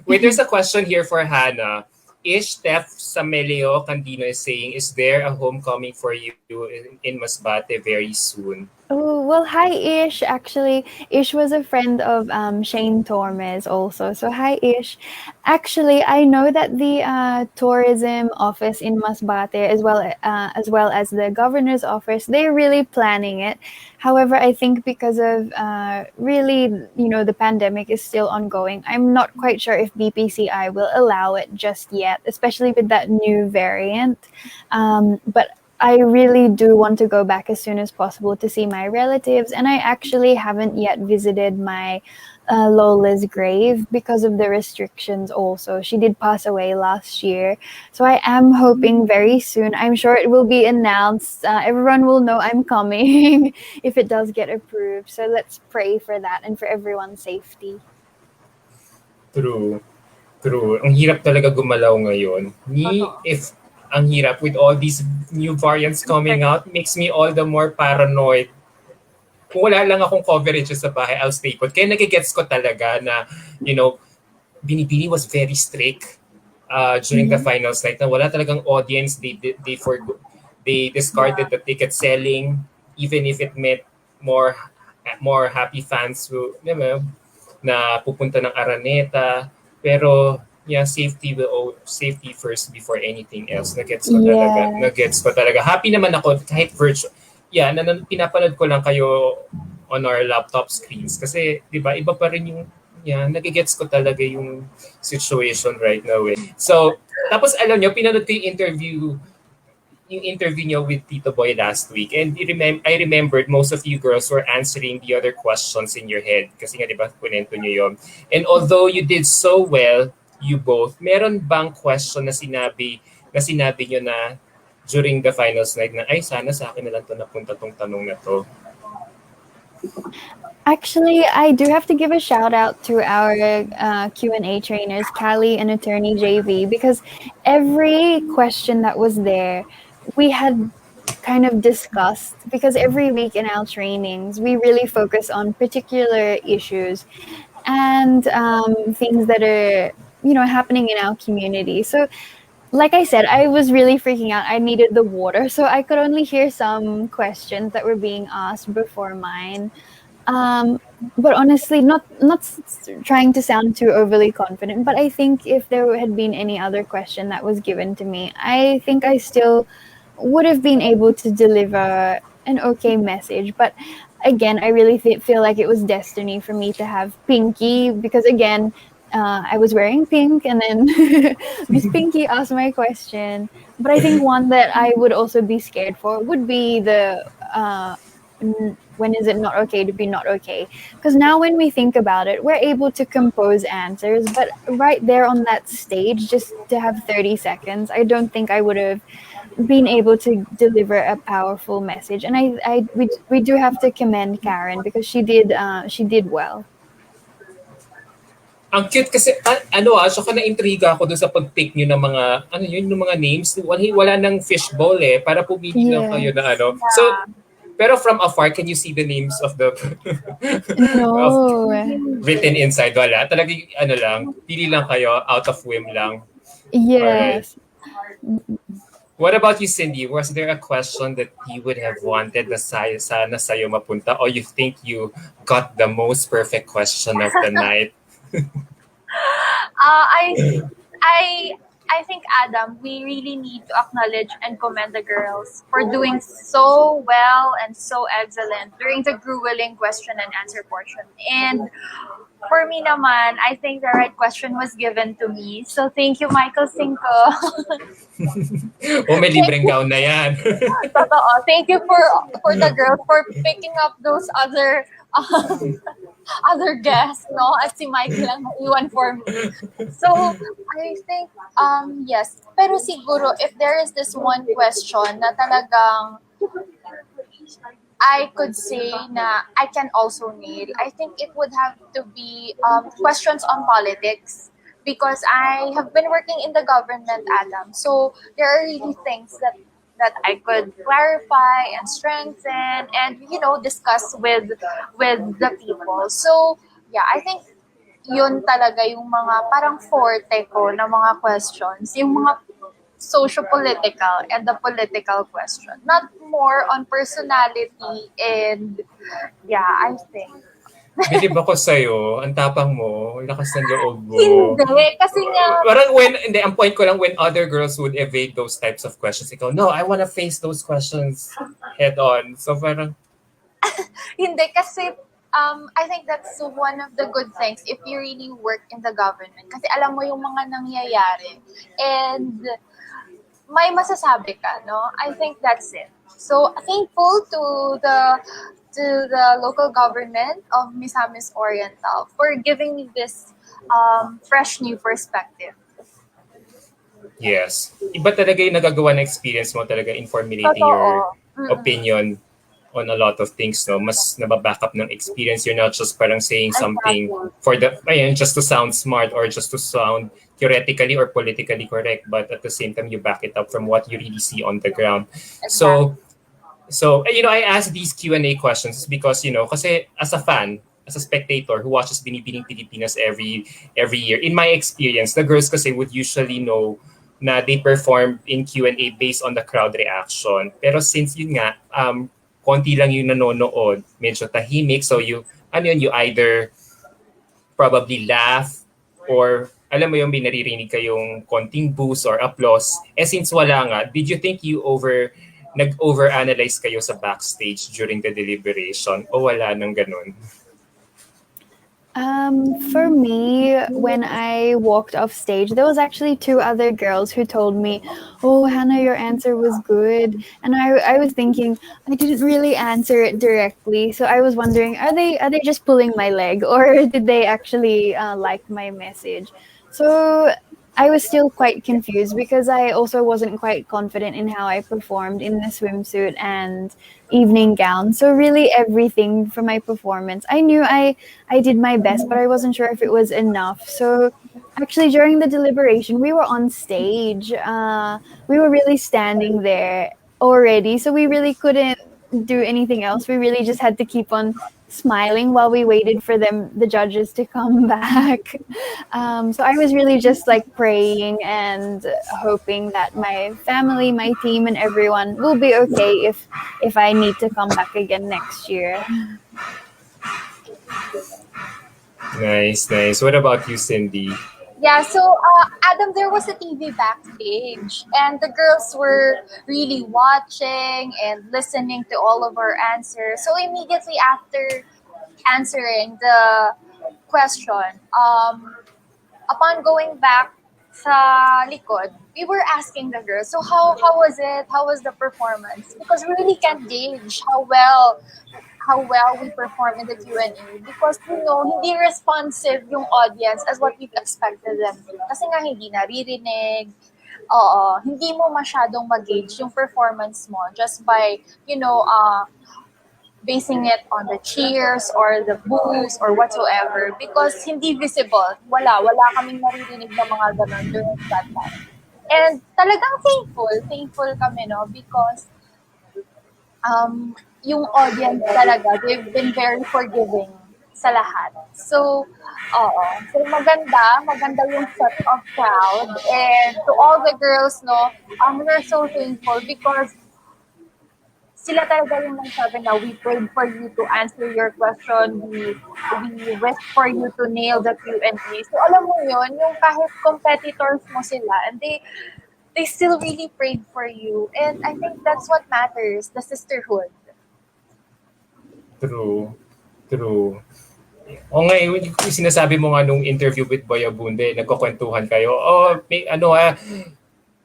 Wait, there's a question here for Hannah. Ish Steph Samelio Candino is saying, is there a homecoming for you in Masbate very soon? Oh, well, hi, Ish. Actually, Ish was a friend of Shane Tormes also. So, hi, Ish. Actually, I know that the tourism office in Masbate, as well as the governor's office, they're really planning it. However, I think because of really, the pandemic is still ongoing, I'm not quite sure if BPCI will allow it just yet, especially with that new variant. But I really do want to go back as soon as possible to see my relatives, and I actually haven't yet visited my Lola's grave because of the restrictions also. She did pass away last year. So I am hoping very soon. I'm sure it will be announced. Everyone will know I'm coming if it does get approved. So let's pray for that and for everyone's safety. True. True. Ang hirap talaga gumalaw ngayon. Totoo. If ang hirap with all these new variants coming out, makes me all the more paranoid. Kung wala lang akong coverage sa bahay, I'll stay put. Kaya nagigets ko talaga na, you know, Binibini was very strict during the Mhm. finals night na wala talagang audience. They Yeah. discarded the ticket selling even if it meant more more happy fans who, na pupunta ng Araneta. Pero yeah, safety first before anything else. Nagets ko talaga. Yes. Nagets ko talaga. Happy naman ako kahit virtual. Yeah, pinapanood ko lang kayo on our laptop screens kasi 'di ba iba pa rin yung yeah, nagigets ko talaga yung situation right now eh. So, tapos alam nyo, pinanood ko yung interview niyo with Tito Boy last week. And I remembered most of you girls were answering the other questions in your head. Kasi nga, di ba, kunento niyo yun. And although you did so well, you both, meron bang question na sinabi niyo na during the finals night na, ay, sana sa akin na lang to napunta tong tanong na to. Actually, I do have to give a shout out to our Q&A trainers, Callie and attorney JV, because every question that was there, we had kind of discussed because every week in our trainings, we really focus on particular issues and things that are, happening in our community. So, like I said, I was really freaking out. I needed the water, so I could only hear some questions that were being asked before mine. Um, but honestly, not trying to sound too overly confident, but I think if there had been any other question that was given to me, I think I still would have been able to deliver an okay message. But again, I really feel like it was destiny for me to have Pinky because again, I was wearing pink, and then Miss Pinky asked my question. But I think one that I would also be scared for would be the when is it not okay to be not okay? Because now when we think about it, we're able to compose answers, but right there on that stage, just to have 30 seconds, I don't think I would have been able to deliver a powerful message. And we do have to commend Karen because she did well. Ang cute kasi, saka na-intriga ako doon sa pag-pick nyo ng mga, ano yun, ng mga names. Wala nang fishbowl eh, para pumili lang kayo na Yes. ano. So, pero from afar, can you see the names of the of No. written inside? Wala. Talagang ano lang, pili lang kayo, out of whim lang. Alright. Yes. What about you, Cindy? Was there a question that you would have wanted na sana sa'yo mapunta or you think you got the most perfect question of the night? I I I think, Adam, we really need to acknowledge and commend the girls for doing so well and so excellent during the grueling question and answer portion. And for me naman, I think the right question was given to me. So thank you, Michael Cinco. O may libreng gown na yan. Totoo. Thank you for the girls for picking up those other guests, no? At si Michael lang naiwan for me. So, I think, yes. Pero siguro, if there is this one question na talagang I could say na I can also nail, I think it would have to be questions on politics. Because I have been working in the government, Adam. So, there are really things that I could clarify and strengthen and discuss with the people. So yeah, I think yun talaga yung mga parang forte ko na mga questions. Yung mga socio-political and the political question. Not more on personality and yeah, I think. Bilib ako sa'yo, ang tapang mo, ang lakas ng loob mo. Hindi, kasi nga, Parang ang point ko lang, when other girls would evade those types of questions, ikaw, no, I wanna face those questions head on. So parang, hindi kasi I think that's one of the good things if you really work in the government. Kasi alam mo yung mga nangyayari. And may masasabi ka, no? I think that's it. So, thankful to the local government of Misamis Oriental for giving me this fresh new perspective. yes. Iba talaga yung nagagawa ng experience mo talaga in formulating your opinion on a lot of things, no? Mas nababack up ng experience. You're not just parang saying something for just to sound smart or just to sound theoretically or politically correct, but at the same time, you back it up from what you really see on the ground. So, I ask these Q&A questions because, kasi as a fan, as a spectator who watches Binibining Pilipinas every year, in my experience, the girls kasi would usually know na they perform in Q&A based on the crowd reaction. Pero since yun nga, konti lang yung nanonood, medyo tahimik, so you either probably laugh or alam mo yung binaririnig kayong konting boost or applause. Since wala nga, did you think nag-overanalyze kayo sa backstage during the deliberation o wala nang ganun? For me, when I walked off stage, there was actually 2 other girls who told me, "Oh, Hannah, your answer was good." And I was thinking, I didn't really answer it directly, so I was wondering, are they just pulling my leg, or did they actually like my message? So I was still quite confused because I also wasn't quite confident in how I performed in the swimsuit and evening gown. So really everything from my performance, I knew I did my best, but I wasn't sure if it was enough. So actually during the deliberation, we were on stage. We were really standing there already, so we really couldn't do anything else. We really just had to keep on smiling while we waited for the judges to come back. So I was really just like praying and hoping that my family, my team, and everyone will be okay if I need to come back again next year. Nice. What about you, Cindy? Yeah, so Adam, there was a TV backstage, and the girls were really watching and listening to all of our answers. So immediately after answering the question, upon going back sa likod, we were asking the girls, so how was it? How was the performance? Because we really can't gauge how well we perform in the Q&A because, hindi responsive yung audience as what we expected them to. Kasi nga hindi naririnig, hindi mo masyadong mag-gauge yung performance mo just by, basing it on the cheers or the boos or whatsoever because hindi visible. Wala kaming naririnig na mga ganun during that time. And talagang thankful kami, because yung audience talaga, they've been very forgiving sa lahat. So, so maganda yung set of crowd. And to all the girls, we're so thankful because sila talaga yung nagsabi na we prayed for you to answer your question, we wish for you to nail the Q&A. So alam mo yun, yung kahit competitors mo sila, and they still really prayed for you. And I think that's what matters, the sisterhood. True. O ngayon, yung sinasabi mo nga nung interview with Boy Abunde, nagkukwentuhan kayo,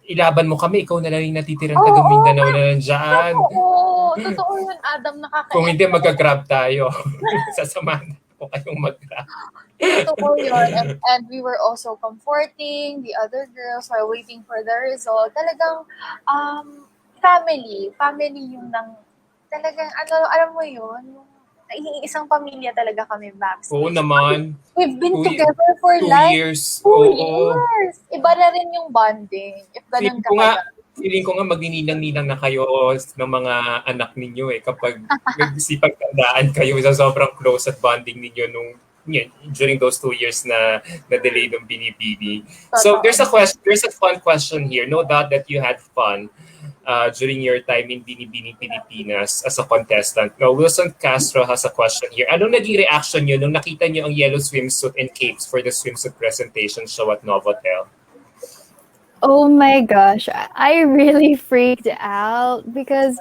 ilaban mo kami, ikaw na lang yung natitirang taga Mindanao na nandiyan. Totoo yun, Adam, nakaka-enjoy. Kung hindi, mag-grab tayo. Sasamahan ko kayong mag-grab. Totoo yun. And we were also comforting the other girls while waiting for the result. Talagang family yung talagang, alam mo yun, isang pamilya talaga kami backstage. Oo naman. We've been together for 2 like years. 2 years. Iba na rin yung bonding. If ganun ka. Feeling ko nga magnininang-ninang na kayo ng mga anak ninyo kapag nagsipagtandaan kayo sa sobrang close at bonding ninyo nung during those 2 years na delay ng binibini. So Totoo. there's a fun question here. No doubt that you had fun during your time in Binibini Pilipinas as a contestant. Now, Wilson Castro has a question here. Anong naging reaction nyo nung nakita nyo ang yellow swimsuit and capes for the swimsuit presentation show at Novotel? Oh my gosh, I really freaked out because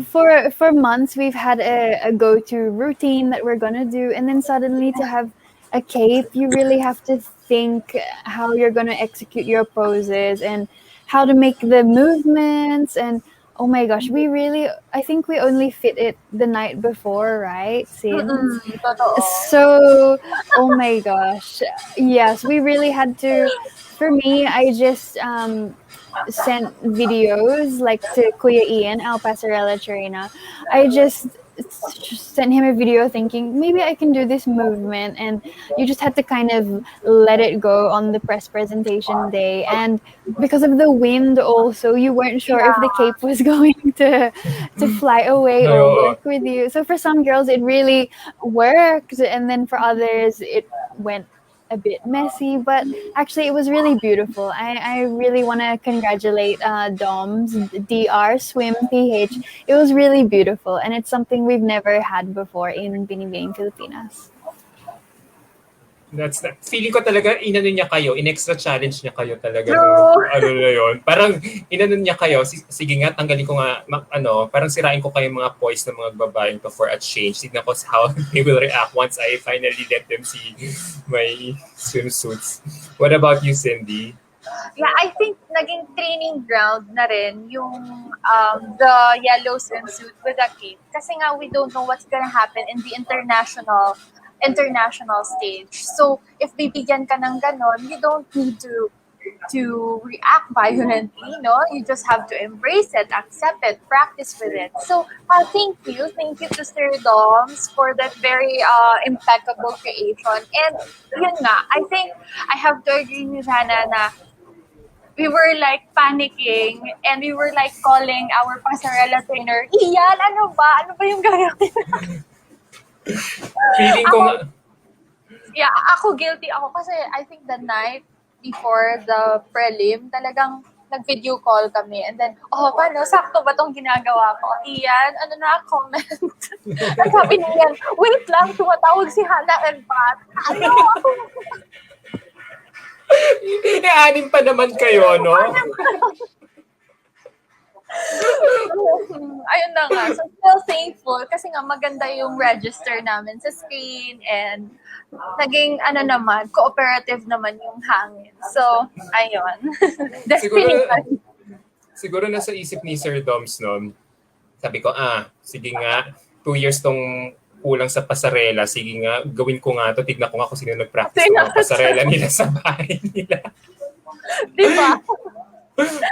for months we've had a go-to routine that we're gonna do, and then suddenly to have a cape, you really have to think how you're gonna execute your poses and how to make the movements. And oh my gosh, I think we only fit it the night before, right? Since Totoo. so, oh my gosh, yes, we really had to. For me, I just sent videos like to Kuya Ian, our Pasarela trainer. I just sent him a video thinking maybe I can do this movement, and you just had to kind of let it go on the press presentation day. And because of the wind, also, you weren't sure if the cape was going to fly away Ay, or oo. work with you. So for some girls, it really worked, and then for others, it went a bit messy, but actually it was really beautiful. I really want to congratulate Dom's DR Swim PH. It was really beautiful, and it's something we've never had before in Binibining Filipinas. Feeling ko talaga inano niya kayo, in-extra challenge niya kayo talaga True. nung ano na yun. Parang inano niya kayo, sige nga, tanggalin ko nga, parang sirain ko kayo mga poise ng mga babaeng to for a change. Tignan ko how they will react once I finally let them see my swimsuits. What about you, Cindy? Yeah, I think naging training ground na rin yung the yellow swimsuit with a cape. Kasi nga we don't know what's gonna happen in the international stage. So, if bibigyan ka ng ganon, you don't need to react violently, no? You just have to embrace it, accept it, practice with it. So, thank you to Sir Doms for that very impeccable creation. And yun nga, I think I have to agree with Hannah na we were like panicking and we were like calling our pasarela trainer, Iyan, ano ba? Ano ba yung gagawin? Feeling ko nga, Yeah, ako guilty ako kasi I think the night before the prelim, talagang nag-video call kami. And then, paano? Sakto ba tong ginagawa ko? Iyan, ano na, comment. At sabi niya yan, wait lang, tumatawag si Hannah and Pat. Ano? anim pa naman kayo, no? Ayun na nga. So, still thankful kasi nga maganda yung register namin sa screen and naging cooperative naman yung hangin. So, ayun. Destiny. Siguro nasa isip ni Sir Doms noon. Sabi ko, sige nga, 2 years tong kulang sa pasarela. Sige nga, gawin ko nga to. Tignan ko nga kung sino nag-practice ng mga pasarela nila sa bahay nila. Diba?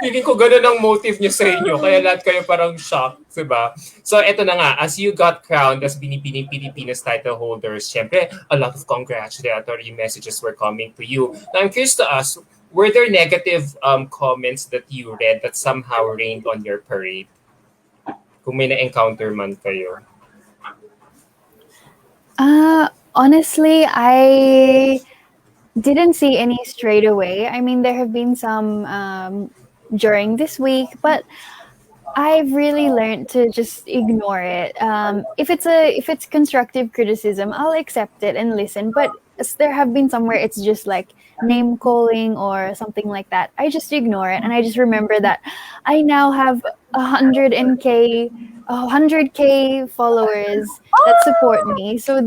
Feeling ko gano'n ang motive niyo sa inyo. Kaya lahat kayo parang shocked, diba? So, eto na nga. As you got crowned as Binibining Pilipinas title holders, syempre, a lot of congratulatory messages were coming to you. Now, I'm curious to ask, were there negative comments that you read that somehow rained on your parade? Kung may na-encounter man kayo. Honestly, I didn't see any straight away. I mean, there have been some during this week, but I've really learned to just ignore it. If it's constructive criticism, I'll accept it and listen. But there have been some where it's just like name calling or something like that. I just ignore it, and I just remember that I now have 100K followers that support me. So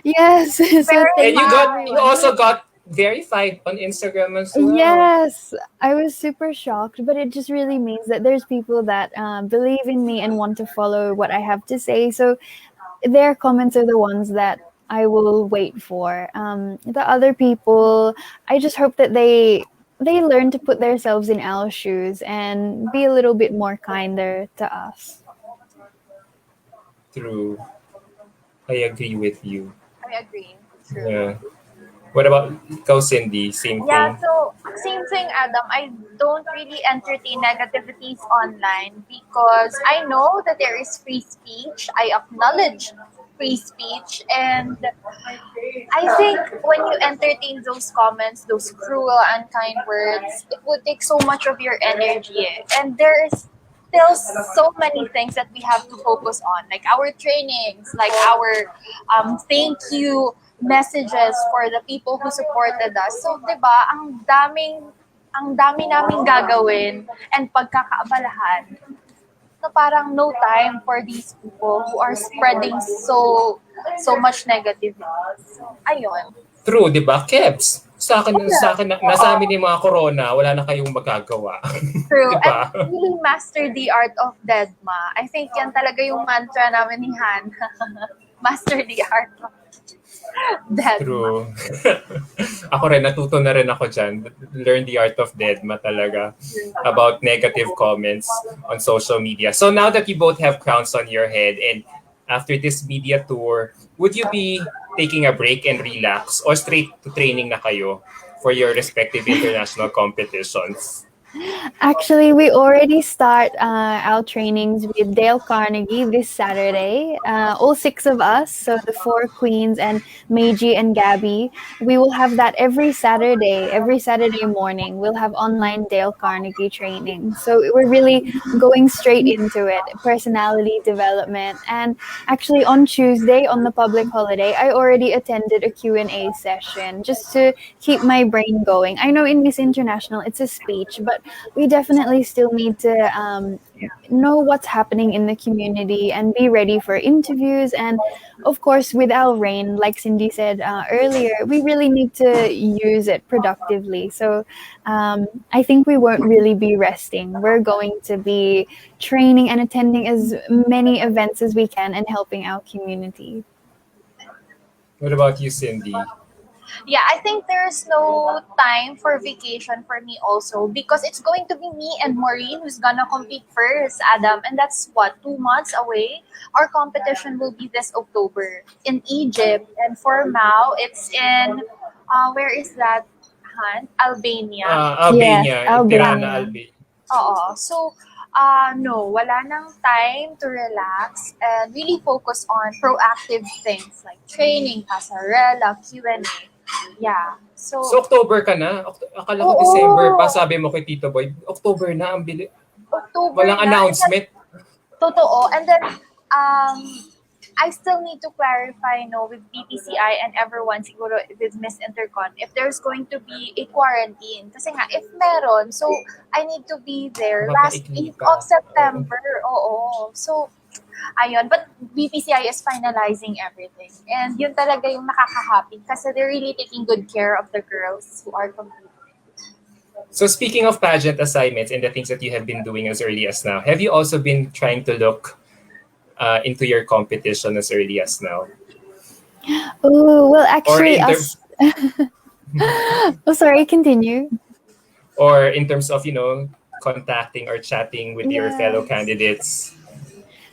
yes. So And you everyone. also got verified on Instagram as well. Yes, I was super shocked, but it just really means that there's people that believe in me and want to follow what I have to say. So their comments are the ones that I will wait for. The other people, I just hope that they learn to put themselves in our shoes and be a little bit more kinder to us. True. I agree with you. I agree. True. Yeah. What about ikaw, Cindy? Same Yeah, thing? so same thing, Adam. I don't really entertain negativities online because I know that there is free speech. I acknowledge free speech. And I think when you entertain those comments, those cruel, unkind words, it would take so much of your energy. And there's still so many things that we have to focus on, like our trainings, like our thank you messages for the people who supported us. So, 'di ba, ang dami naming gagawin and pagkakaabalahan na parang no time for these people who are spreading so much negativity. So, ayun. True, di ba? Kebs, sa akin, nasa Oo, amin yung mga corona, wala na kayong magagawa. true. Di And ba? really master the art of Deadma. I think yan talaga yung mantra namin ni Han. Master the art of Deadma. True. Ako rin, natuto na rin ako dyan. Learn the art of Deadma talaga about negative comments on social media. So now that you both have crowns on your head and after this media tour, would you be taking a break and relax or straight to training na kayo for your respective international competitions? Actually, we already start our trainings with Dale Carnegie this Saturday. All six of us, so the four queens and Meiji and Gabby, we will have that every Saturday morning. We'll have online Dale Carnegie training. So we're really going straight into it, personality development. And actually, on Tuesday, on the public holiday, I already attended a Q&A session just to keep my brain going. I know in Miss International it's a speech, but we definitely still need to know what's happening in the community and be ready for interviews. And of course, with our rain, like Cindy said earlier, we really need to use it productively. So I think we won't really be resting. We're going to be training and attending as many events as we can and helping our community. What about you, Cindy? Yeah, I think there's no time for vacation for me also because it's going to be me and Maureen who's gonna compete first, Adam, and that's what 2 months away. Our competition will be this October in Egypt, and for Mao, it's in where is that? Han? Albania. Yes, Albania, in Tirana, Albania. Albania. Oo. So, no, wala nang time to relax and really focus on proactive things like training, pasarela, Q&A. Yeah. So So, October ka na? Akala ko December pa, oo, sabi mo kay Tito Boy. October na, October walang na. And then, announcement. totoo. And then, I still need to clarify, no, with BPCI and everyone, siguro with Miss Intercon, if there's going to be a quarantine. Kasi nga, if meron, so I need to be there last Mapaikli week pa. of September. Oo. So, ayun. But BPCI is finalizing everything. And yun talaga yung nakaka-happy kasi they're really taking good care of the girls who are competing. So speaking of pageant assignments and the things that you have been doing as early as now, have you also been trying to look into your competition as early as now? Oh, well, Or actually, in us. terms Oh, sorry, continue. or in terms of, contacting or chatting with your fellow Yes. candidates?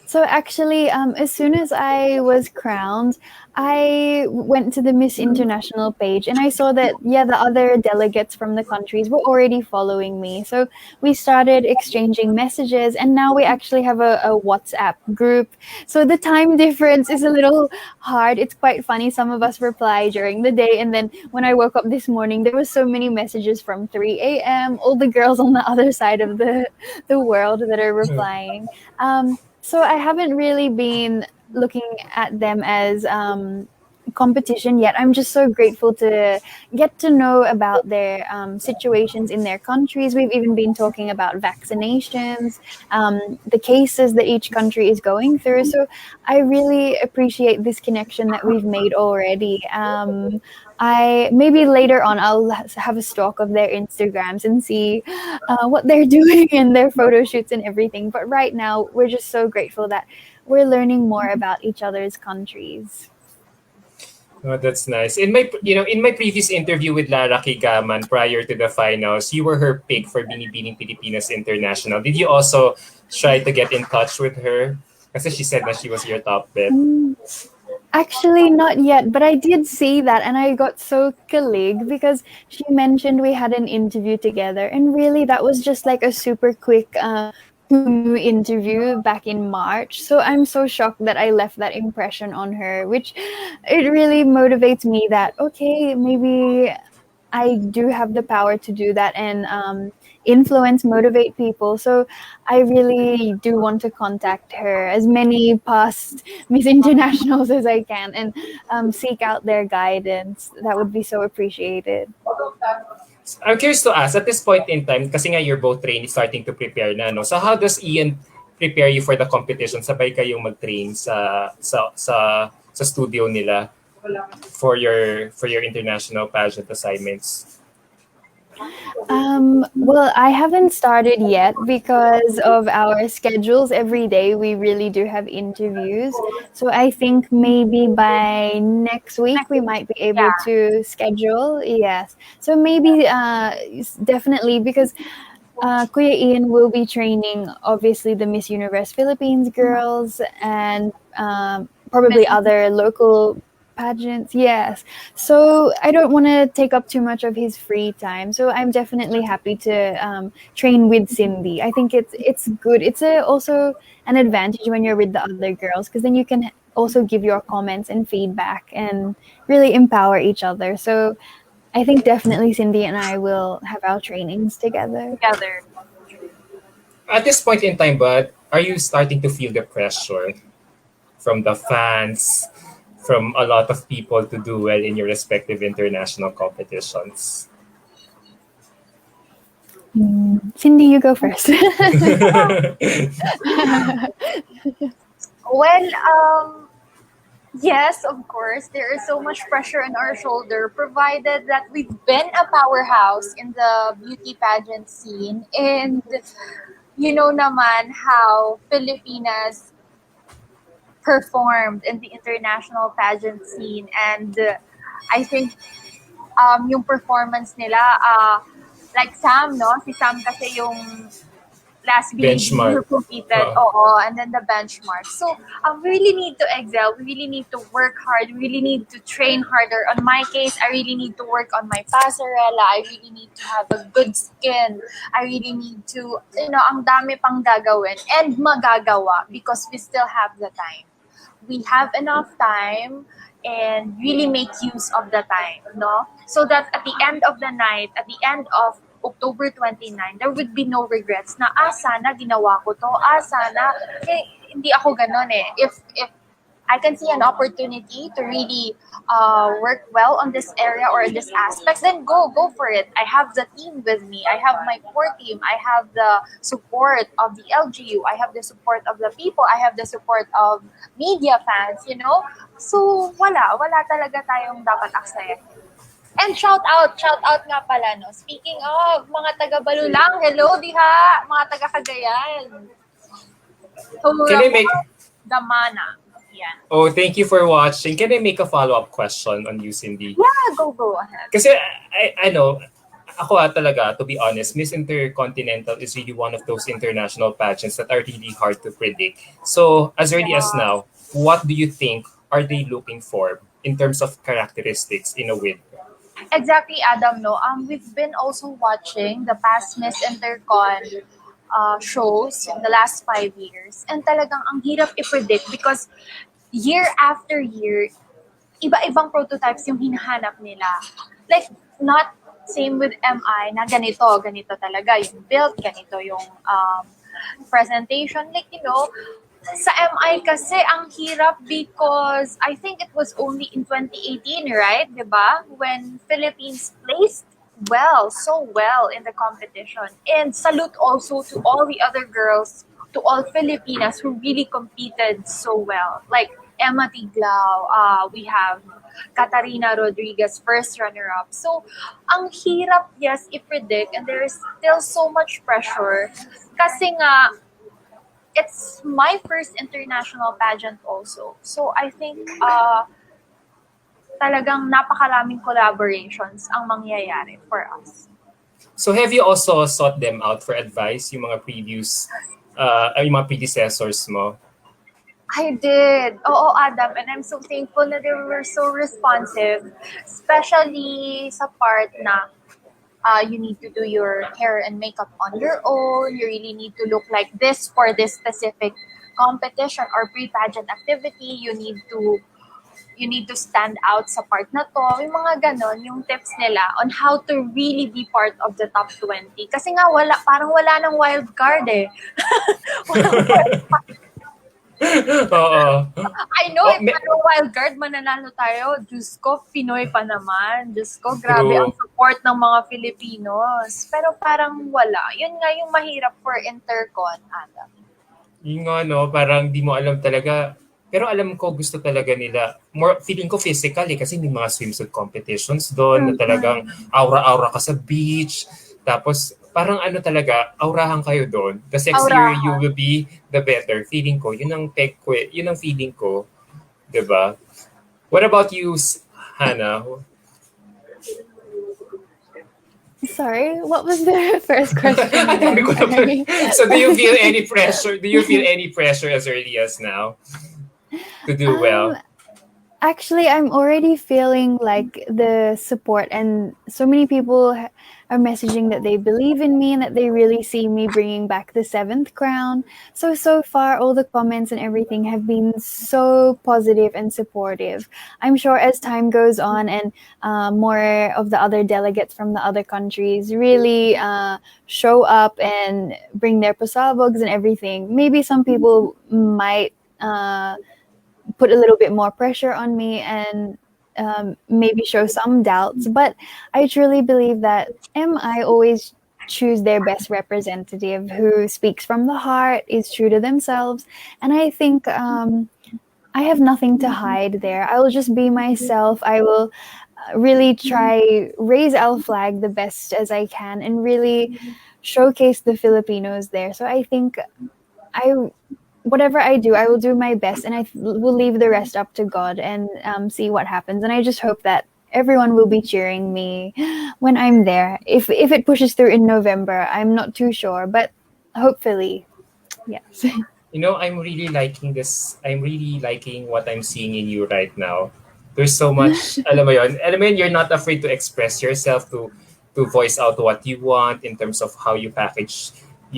So actually, as soon as I was crowned, I went to the Miss International page and I saw that, yeah, the other delegates from the countries were already following me. So we started exchanging messages and now we actually have a WhatsApp group. So the time difference is a little hard. It's quite funny. Some of us reply during the day. And then when I woke up this morning, there was so many messages from 3 a.m., all the girls on the other side of the world that are replying. So I haven't really been looking at them as competition yet. I'm just so grateful to get to know about their situations in their countries. We've even been talking about vaccinations, the cases that each country is going through. So I really appreciate this connection that we've made already. I maybe later on I'll have a stalk of their Instagrams and see what they're doing and their photo shoots and everything. But right now, we're just so grateful that we're learning more about each other's countries. Oh, that's nice. In my previous interview with Lara Kigaman prior to the finals, you were her pick for Binibining Pilipinas International. Did you also try to get in touch with her? Kasi she said that she was your top bet. Mm, Actually, not yet, but I did see that and I got so kilig because she mentioned we had an interview together. And really, that was just like a super quick Tumu interview back in March. So I'm so shocked that I left that impression on her, which it really motivates me that, okay, maybe I do have the power to do that and influence, motivate people. So I really do want to contact her, as many past Miss Internationals as I can, and seek out their guidance. That would be so appreciated. I'm curious to ask, at this point in time, kasi nga you're both training, starting to prepare na, no? So how does Ian prepare you for the competition? Sabay kayong mag-train sa studio nila for your international pageant assignments? Well, I haven't started yet because of our schedules. Every day we really do have interviews. So I think maybe by next week Next we week. might be able Yeah. to schedule. Yes. So maybe definitely because Kuya Ian will be training obviously the Miss Universe Philippines girls and probably Miss other local pageants. Yes. So I don't want to take up too much of his free time. So I'm definitely happy to train with Cindy. I think it's good. It's also an advantage when you're with the other girls because then you can also give your comments and feedback and really empower each other. So I think definitely Cindy and I will have our trainings together. together. At this point in time, but are you starting to feel the pressure from the fans, from a lot of people to do well in your respective international competitions? Cindy, you go first. Well, yes, of course, there is so much pressure on our shoulder, provided that we've been a powerhouse in the beauty pageant scene. And you know naman how Filipinas performed in the international pageant scene. And I think yung performance nila, like Sam, no? Si Sam kasi yung last BB who Benchmark. competed, and then the benchmark. So we really need to excel. We really need to work hard. We really need to train harder. On my case, I really need to work on my passerella. I really need to have a good skin. I really need to, ang dami pang gagawin and magagawa because we still have the time. We have enough time and really make use of the time, no? So that at the end of the night, at the end of October 29, there would be no regrets na, sana ginawa ko to, sana, hindi ako ganon eh. If I can see an opportunity to really work well on this area or in this aspect, then go for it. I have the team with me. I have my core team. I have the support of the LGU. I have the support of the people. I have the support of media fans, So, wala talaga tayong dapat aksayan. And shout out nga pala, no? Speaking of, mga taga-Balulang, hello diha, mga taga-Cagayan. Can I make... Damana. Yeah. Oh, thank you for watching. Can I make a follow-up question on you, Cindy? Yeah, go ahead. Kasi I know, ako talaga, to be honest, Miss Intercontinental is really one of those international pageants that are really hard to predict. So, as early as now, what do you think are they looking for in terms of characteristics in a win? Exactly, Adam, no? We've been also watching the past Miss Intercon shows in the last 5 years. And talagang ang hirap i-predict because year after year, iba-ibang prototypes yung hinahanap nila. Like, not same with MI na ganito talaga yung build, ganito yung presentation. Like, sa MI kasi ang hirap because I think it was only in 2018, right? Diba? When Philippines placed so well in the competition. And salute also to all the other girls, to all Filipinas who really competed so well. Like Emma Tiglao, we have Katarina Rodriguez, first runner-up. So, ang hirap, yes, i-predict, and there is still so much pressure. Kasi nga, it's my first international pageant also. So, I think talagang napakaraming collaborations ang mangyayari for us. So have you also sought them out for advice, yung mga yung mga predecessors mo? I did. Oo, Adam. And I'm so thankful na they were so responsive. Especially sa part na You need to do your hair and makeup on your own. You really need to look like this for this specific competition or pre-pageant activity. You need to stand out sa part na to. Yung mga ganon, yung tips nila on how to really be part of the top 20. Kasi nga, parang wala ng wild card eh. Oo. I know, Oh, if merong wild card, mananalo tayo. Diyos ko, Pinoy pa naman. Diyos ko, grabe True. ang support ng mga Filipinos. Pero parang wala. Yun nga yung mahirap for Intercon, Adam. Yung nga, no, parang di mo alam talaga. Pero alam ko gusto talaga nila. More, feeling ko physical kasi may mga swimsuit competitions doon na talagang aura-aura ka sa beach. Tapos parang ano talaga, aurahan kayo doon. The sexier Aurahan. you will be, the better. Feeling ko, yun ang yun ang feeling ko. 'Di ba? What about you, Hannah? Sorry, what was the first question? Ang dami ko na pa- Sorry. So do you feel any pressure? Do you feel any pressure as early as now to do well? Actually, I'm already feeling like the support, and so many people are messaging that they believe in me and that they really see me bringing back the seventh crown. So far, all the comments and everything have been so positive and supportive. I'm sure as time goes on and more of the other delegates from the other countries really show up and bring their pasabogs and everything, maybe some people might put a little bit more pressure on me and maybe show some doubts. But I truly believe that MI always choose their best representative who speaks from the heart, is true to themselves. And I think I have nothing to hide there. I will just be myself. I will really try raise our flag the best as I can and really showcase the Filipinos there. So I think whatever I do, I will do my best, and I will leave the rest up to God and see what happens. And I just hope that everyone will be cheering me when I'm there. If it pushes through in November, I'm not too sure, but hopefully, yes. You know, I'm really liking this. I'm really liking what I'm seeing in you right now. There's so much, alam mo yun, you're not afraid to express yourself, to voice out what you want in terms of how you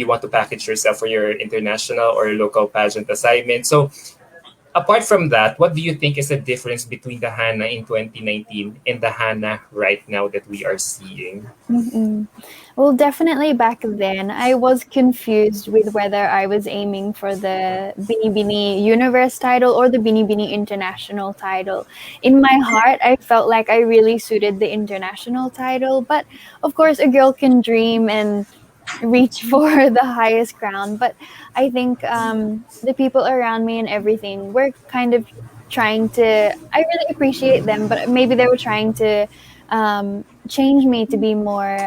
want to package yourself for your international or local pageant assignment. So apart from that, what do you think is the difference between the Hannah in 2019 and the Hannah right now that we are seeing? Mm-mm. Well, definitely back then, I was confused with whether I was aiming for the Binibini Universe title or the Binibini International title. In my heart, I felt like I really suited the international title, but of course, a girl can dream and reach for the highest crown. But I think the people around me and everything were kind of trying to, I really appreciate them, but maybe they were trying to change me to be more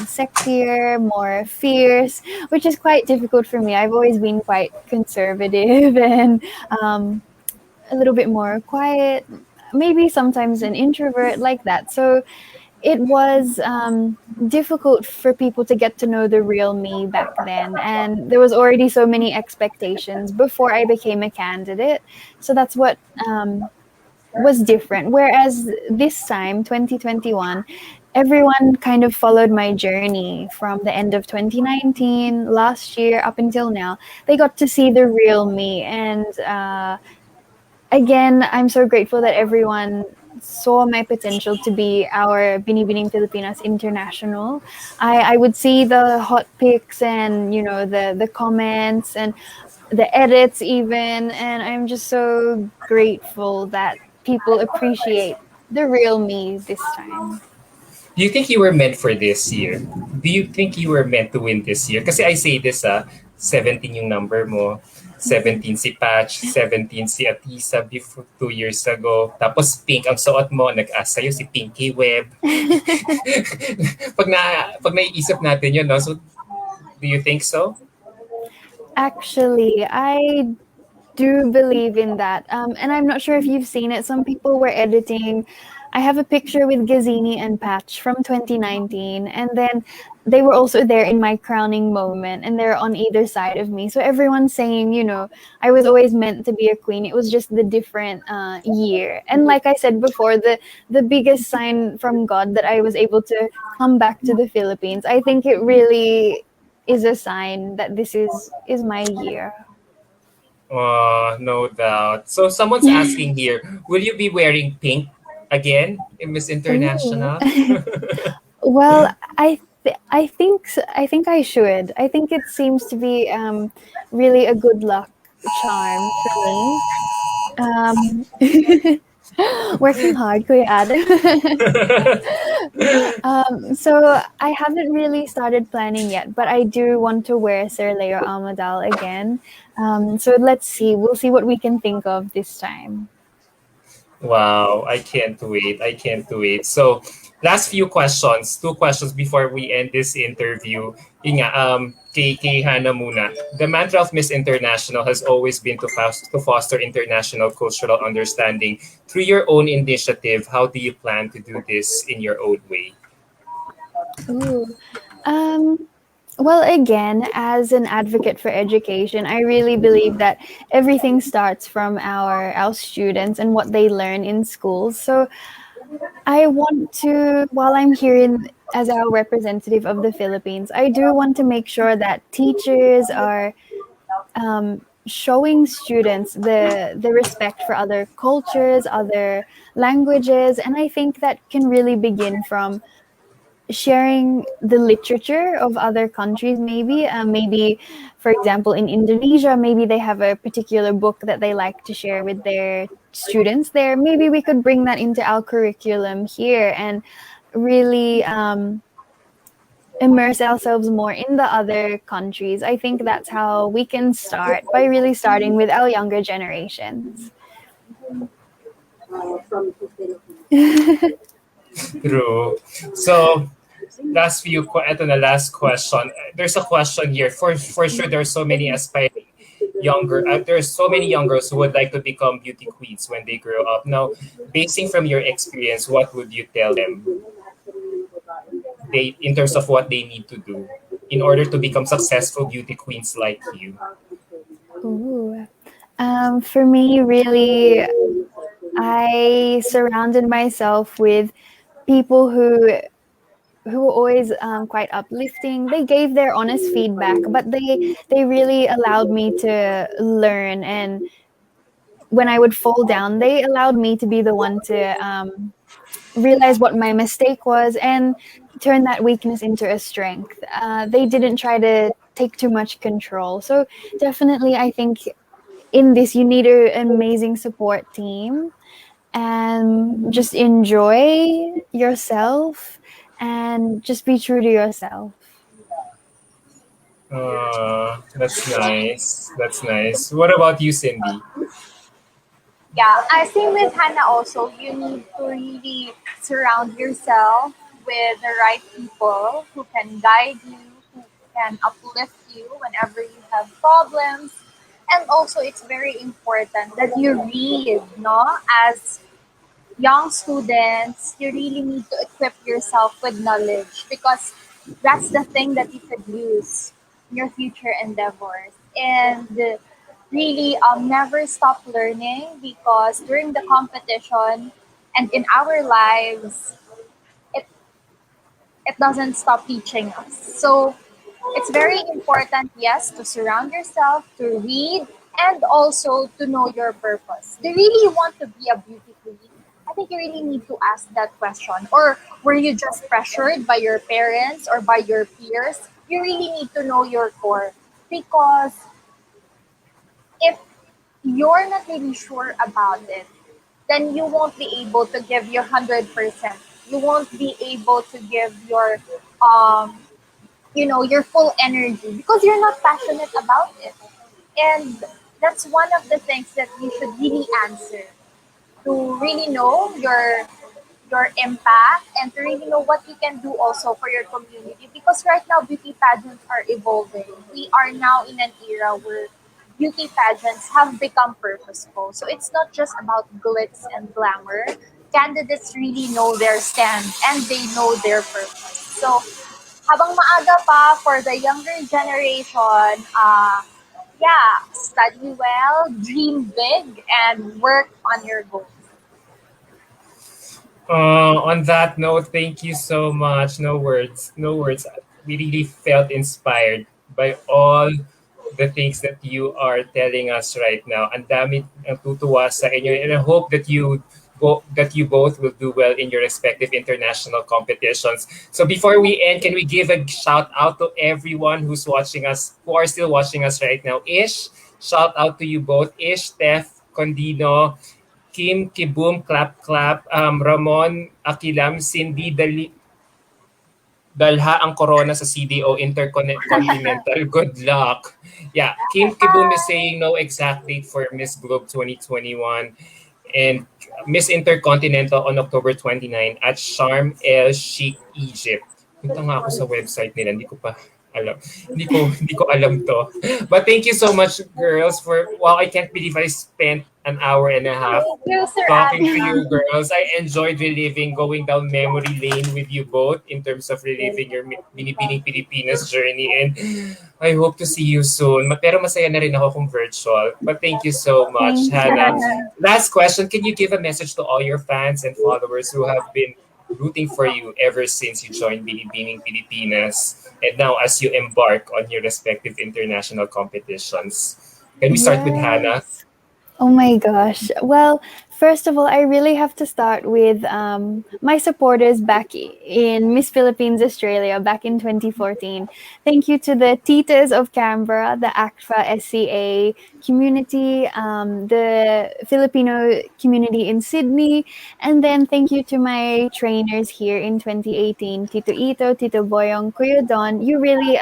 sexier, more fierce, which is quite difficult for me. I've always been quite conservative and a little bit more quiet, maybe sometimes an introvert like that. So it was difficult for people to get to know the real me back then, and there was already so many expectations before I became a candidate. So that's what was different. Whereas this time, 2021, everyone kind of followed my journey from the end of 2019, last year, up until now. They got to see the real me. And again, I'm so grateful that everyone saw my potential to be our Binibining Filipinas International. I would see the hot pics and, you know, the comments and the edits even, and I'm just so grateful that people appreciate the real me this time. Do you think you were meant for this year? Do you think you were meant to win this year? Kasi I say this, 17 yung number mo. 17 si Patch, 17 si Atisa before 2 years ago. Tapos pink ang suot mo, nag-ask sa'yo si Pinky Web. pag naiisip natin yun, no? So, do you think so? Actually, I do believe in that. And I'm not sure if you've seen it. Some people were editing I have a picture with Gazini and Patch from 2019, and then they were also there in my crowning moment, and they're on either side of me. So everyone's saying, I was always meant to be a queen. It was just the different year. And like I said before, the biggest sign from God that I was able to come back to the Philippines. I think it really is a sign that this is my year. No doubt. So someone's asking here, will you be wearing pink again in Miss Ooh. International? Well, I think I should. I think it seems to be really a good luck charm for me. Um, working hard, Kuya Adam. So I haven't really started planning yet, but I do want to wear Sir Leo Amadal again. So let's see. We'll see what we can think of this time. Wow, I can't wait. I can't wait. So, last few questions, two questions before we end this interview. Yun nga, kay Hannah muna. The mantra of Miss International has always been to foster international cultural understanding. Through your own initiative, how do you plan to do this in your own way? Ooh. Um, well, again, as an advocate for education, I really believe that everything starts from our students and what they learn in schools. So I want to, while I'm here as our representative of the Philippines, I do want to make sure that teachers are showing students the respect for other cultures, other languages, and I think that can really begin from sharing the literature of other countries. Maybe for example in Indonesia, maybe they have a particular book that they like to share with their students there. Maybe we could bring that into our curriculum here and really immerse ourselves more in the other countries. I think that's how we can start, by really starting with our younger generations. True. So, ito na last question. There's a question here. For sure, there's so many aspiring there's so many young girls who would like to become beauty queens when they grow up. Now, basing from your experience, what would you tell them in terms of what they need to do in order to become successful beauty queens like you? Ooh. For me, really, I surrounded myself with people who were always quite uplifting. They gave their honest feedback, but they really allowed me to learn. And when I would fall down, they allowed me to be the one to realize what my mistake was and turn that weakness into a strength. They didn't try to take too much control. So definitely, I think in this you need an amazing support team, and just enjoy yourself and just be true to yourself. That's nice. That's nice. What about you, Cindy? Yeah, I think with Hannah also, you need to really surround yourself with the right people who can guide you, who can uplift you whenever you have problems. And also, it's very important that you read, no? As young students, you really need to equip yourself with knowledge because that's the thing that you could use in your future endeavors. And really, never stop learning because during the competition and in our lives, it, it doesn't stop teaching us. So it's very important, yes, to surround yourself, to read, and also to know your purpose. Do you really want to be a beauty queen? I think you really need to ask that question. Or were you just pressured by your parents or by your peers? You really need to know your core. Because if you're not really sure about it, then you won't be able to give your 100%. You won't be able to give your um, your full energy because you're not passionate about it. And that's one of the things that you should really answer to really know your impact and to really know what you can do also for your community because right now beauty pageants are evolving. We are now in an era where beauty pageants have become purposeful. So it's not just about glitz and glamour. candidates really know their stand and they know their purpose. So, habang maaga pa for the younger generation, yeah, study well, dream big, and work on your goals. On that note, thank you so much. No words. No words. We really felt inspired by all the things that you are telling us right now. Ang dami ang tutuwa sa inyo, and I hope that you both will do well in your respective international competitions. So before we end, can we give a shout out to everyone who's watching us, who are still watching us right now? Ish, shout out to you both. Ish, Steph, Condino, Kim, Kibum, Clap Clap, Ramon, Akilam, Cindy, dalha ang corona sa CDO Intercontinental. Good luck. Yeah, Kim Kibum is saying no exact date for Miss Globe 2021 and Miss Intercontinental on October 29 at Sharm El Sheikh, Egypt. Punta nga ako sa website nila, hindi ko pa alam. Hindi ko alam to. But thank you so much, girls, for wow, I can't believe I spent an hour and a half Thank you, Sir talking to Adam. you girls. I enjoyed reliving, going down memory lane with you both in terms of reliving your Binibining Pilipinas journey. And I hope to see you soon. Pero masaya na rin ako kung virtual. But thank you so much, Thank Hannah. you. Last question, can you give a message to all your fans and followers who have been rooting for you ever since you joined Binibining Pilipinas and now as you embark on your respective international competitions? Can we start with Hannah? Yes. Oh my gosh. Well, first of all, I really have to start with my supporters back in Miss Philippines Australia back in 2014. Thank you to the Titas of Canberra, the ACFA SCA community, the Filipino community in Sydney, and then thank you to my trainers here in 2018, Tito Ito, Tito Boyong, Kuya Don. You really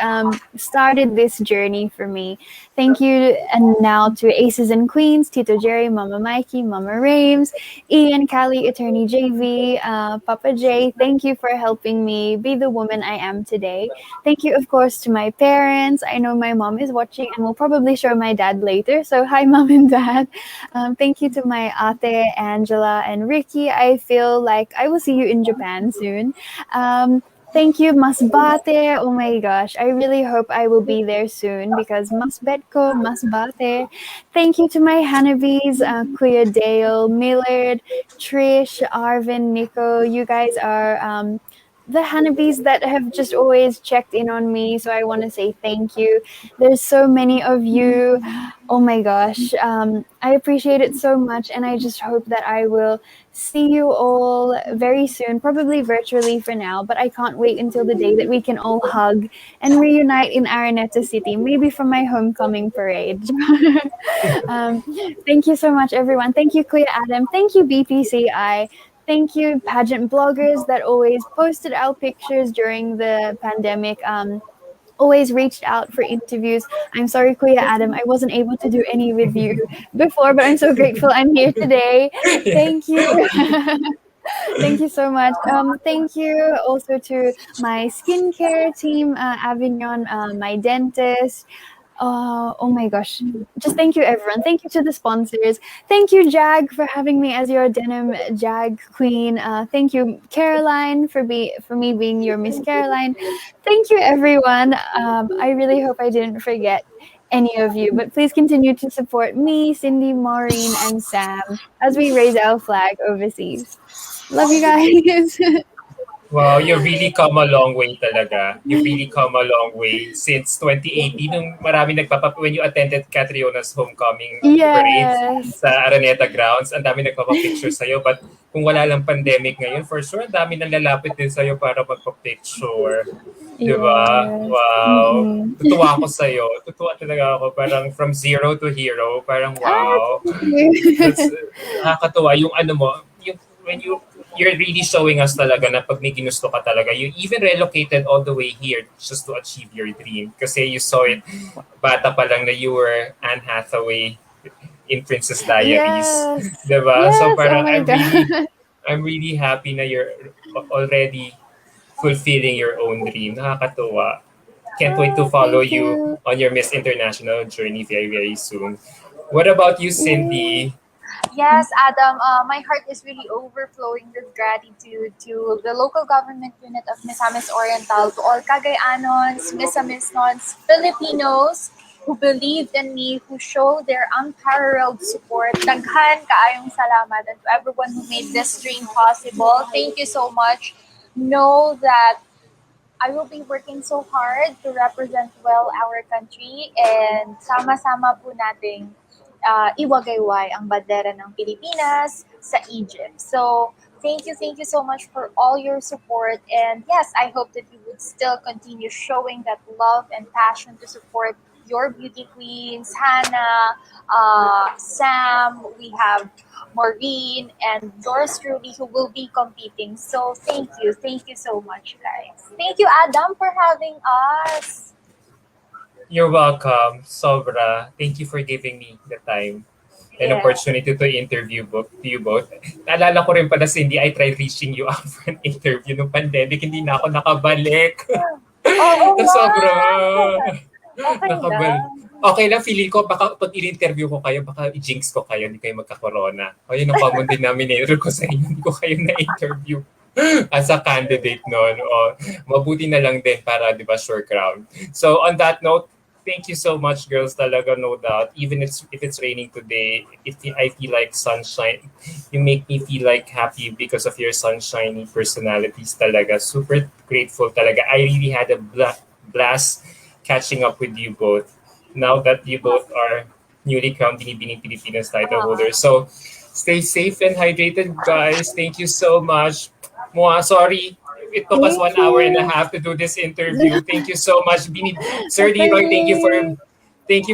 started this journey for me. Thank you, and now to Aces and Queens, Tito Jerry, Mama Mikey, Mama Rames, Ian, Callie, Attorney JV, Papa J. Thank you for helping me be the woman I am today. Thank you, of course, to my parents. I know my mom is watching and will probably show my dad later. So, hi, mom and dad. Thank you to my ate, Angela, and Ricky. I feel like I will see you in Japan soon. Thank you, Masbate. Oh my gosh, I really hope I will be there soon because Masbetko, Masbate. Thank you to my Hanabis, Kuya Dale, Millard, Trish, Arvin, Nico. You guys are the Hanabis that have just always checked in on me. So I want to say thank you. There's so many of you. Oh my gosh. I appreciate it so much. And I just hope that I will see you all very soon, probably virtually for now. But I can't wait until the day that we can all hug and reunite in Araneta City, maybe for my homecoming parade. um, Thank you so much, everyone. Thank you, Kuya Adam. Thank you, BPCI. Thank you, pageant bloggers that always posted our pictures during the pandemic. Always reached out for interviews. I'm sorry, Kuya Adam, I wasn't able to do any with you before, but I'm so grateful I'm here today. Yeah. Thank you. Thank you so much. Thank you also to my skincare team, Avignon, my dentist. Oh my gosh. Just thank you, everyone. Thank you to the sponsors. Thank you, Jag, for having me as your denim Jag queen. Thank you, Caroline, for me being your Miss Caroline. Thank you, everyone. I really hope I didn't forget any of you, but please continue to support me, Cindy, Maureen, and Sam as we raise our flag overseas. Love you guys. Wow, you really come a long way talaga. You really come a long way since 2018 nung marami when you attended Catriona's homecoming parade Yes. sa Araneta Grounds, ang dami nagpapapicture sa'yo. But kung wala lang pandemic ngayon, for sure, ang dami nang lalapit din sa'yo para magpapicture. Di ba? Yes. Wow. Mm-mm. Tutuwa ako sa'yo. Tutuwa talaga ako. Parang from zero to hero. Parang wow. Thank you. That's nakakatuwa yung ano mo, yung when you're really showing us talaga na pag may ginusto ka talaga, you even relocated all the way here just to achieve your dream. Kasi you saw it, bata pa lang na you were Anne Hathaway in Princess Diaries. Yes. Diba? Yes. So Oh parang my God. I'm really happy na you're already fulfilling your own dream. Nakakatuwa. Can't wait to follow Thank you you. on your Miss International journey very, very soon. What about you, Yay. Cindy? Yes, Adam, my heart is really overflowing with gratitude to the local government unit of Misamis Oriental, to all Cagayanons, Misamisnons, Filipinos who believed in me, who showed their unparalleled support. Daghan kaayong salamat, and to everyone who made this dream possible. Thank you so much. Know that I will be working so hard to represent well our country, and sama-sama po nating iwagayway ang bandera ng Pilipinas sa Egypt. So, thank you so much for all your support. And yes, I hope that you would still continue showing that love and passion to support your beauty queens, Hannah, Sam, we have Maureen, and yours truly who will be competing. So thank you so much, guys. Thank you, Adam, for having us. You're welcome, Sobra. Thank you for giving me the time and Yeah. opportunity to interview to you both. Naalala ko rin pala, Cindy, I tried reaching you out for an interview nung pandemic. Hindi na ako nakabalik. Oo nga. Sobrang Okay nakabalik. lang. Okay lang, feeling ko, baka pag in-interview ko kayo, baka i-jinx ko kayo, hindi kayo magka-corona. O yun ang common denominator ko sa inyo, hindi ko kayo na-interview as a candidate noon. O, mabuti na lang din para, di ba, sure crown. So on that note, thank you so much, girls, talaga, no doubt. Even if it's raining today, I feel like sunshine. You make me feel like happy because of your sunshiny personalities talaga. Super grateful talaga. I really had a blast catching up with you both. Now that you both are newly crowned Binibining Pilipinas title holders. So stay safe and hydrated, guys. Thank you so much. Moa, sorry. It took us 1 hour and a half to do this interview. Thank you so much. Sir Leroy, thank you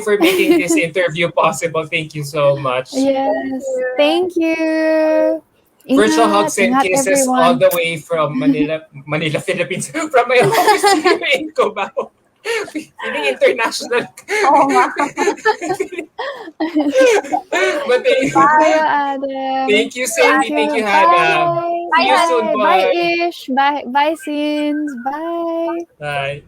for making this interview possible. Thank you so much. Yes. Thank you. Virtual Ingat, hugs and ingat kisses everyone. all the way from Manila, Philippines. From my office here in Cubao. Feeling international. Oo nga. But Bye, Adam. thank you, Cindy. Thank you, Hannah. Bye. See you soon. Bye, Bye. Ish. Bye, Sins. Bye. Bye.